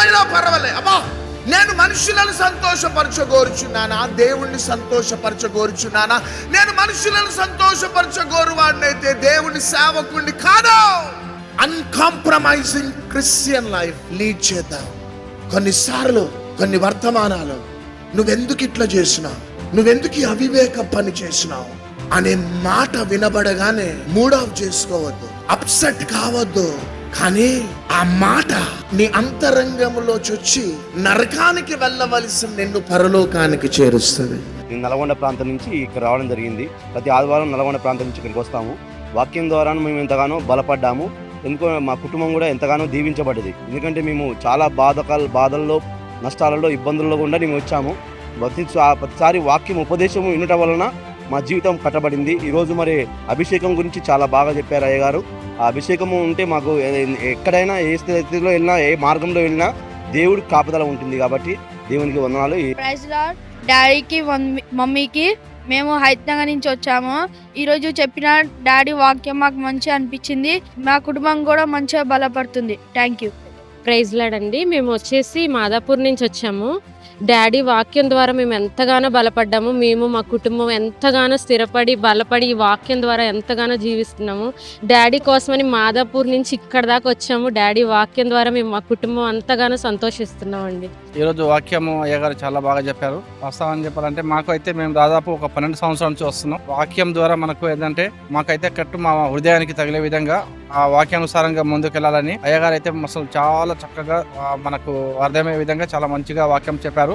ఎప్పుడైనా పర్వాలే. అబ్బా, నేను మనుషులను సంతోషపరచగోరుచున్నానా, దేవుణ్ణి సంతోషపరచగోరుచున్నానా? నేను మనుషులను సంతోషపరచగోరువాడినైతే దేవుని సేవకుడిని కాదు. అన్కాంప్రమైజింగ్ క్రిస్టియన్ లైఫ్ లీడ్ చేద్దాం. కొన్నిసార్లు కొన్ని వర్తమానాలు, నువ్వెందుకు ఇట్లా చేసినావు, నువ్వెందుకు ఈ అవివేక పని చేసినావు అనే మాట వినబడగానే మూడ్ ఆఫ్ చేసుకోవద్దు, అప్సెట్ కావద్దు. కానీ ఆ మాట నీ అంతరంగంలో చొచ్చి నరకానికి వెళ్ళవలసిన నిన్ను పరలోకానికి చేరుస్తుంది. నేను నల్గొండ ప్రాంతం నుంచి ఇక్కడ రావడం జరిగింది. ప్రతి ఆదివారం నల్గొండ ప్రాంతం నుంచి ఇక్కడికి వస్తాము. వాక్యం ద్వారా మేము ఎంతగానో బలపడ్డాము. ఎందుకో మా కుటుంబం కూడా ఎంతగానో దీవించబడ్డది. ఎందుకంటే మేము చాలా బాధల్లో, నష్టాలలో, ఇబ్బందుల్లో కూడా మేము వచ్చాము. ప్రతిసారి వాక్యం ఉపదేశం వినటం వలన మా జీవితం కట్టబడింది. ఈరోజు మరి అభిషేకం గురించి చాలా బాగా చెప్పారు అయ్య గారు. ఆ అభిషేకము ఉంటే మాకు ఎక్కడైనా, ఏ స్థితిలో వెళ్ళినా, ఏ మార్గంలో వెళ్ళినా దేవుడికి కాపుదల ఉంటుంది. కాబట్టి దేవునికి వందనాలు. Praise lord. డాడీకి, మమ్మీకి, మేము హైదరాబాద్ నుంచి వచ్చాము. ఈరోజు చెప్పిన డాడీ వాక్యం మాకు మంచిగా అనిపించింది. మా కుటుంబం కూడా మంచిగా బలపడుతుంది. Thank you. ప్రైజ్ లార్డ్ అండి. మేము వచ్చేసి మాదాపూర్ నుంచి వచ్చాము. డాడీ వాక్యం ద్వారా మేము ఎంతగానో బలపడ్డాము. మేము మా కుటుంబం ఎంతగానో స్థిరపడి బలపడి ఈ వాక్యం ద్వారా ఎంతగానో జీవిస్తున్నాము. డాడీ కోసమని మాదాపూర్ నుంచి ఇక్కడ దాకా వచ్చాము. డాడీ వాక్యం ద్వారా మేము మా కుటుంబం ఎంతగానో సంతోషిస్తున్నామండి. ఈరోజు వాక్యము అయ్యగారు చాలా బాగా చెప్పారు. వాస్తవాన్ని చెప్పాలంటే మాకు అయితే మేము దాదాపు ఒక 12 సంవత్సరాల నుంచి వస్తున్నాం. వాక్యం ద్వారా మనకు ఏంటంటే మాకైతే కట్టు మా హృదయానికి తగిలే విధంగా ఆ వాక్యానుసారంగా ముందుకెళ్లాలని అయ్యగారు అయితే అసలు చాలా చక్కగా మనకు అర్థమయ్యే విధంగా చాలా మంచిగా వాక్యం చెప్పారు.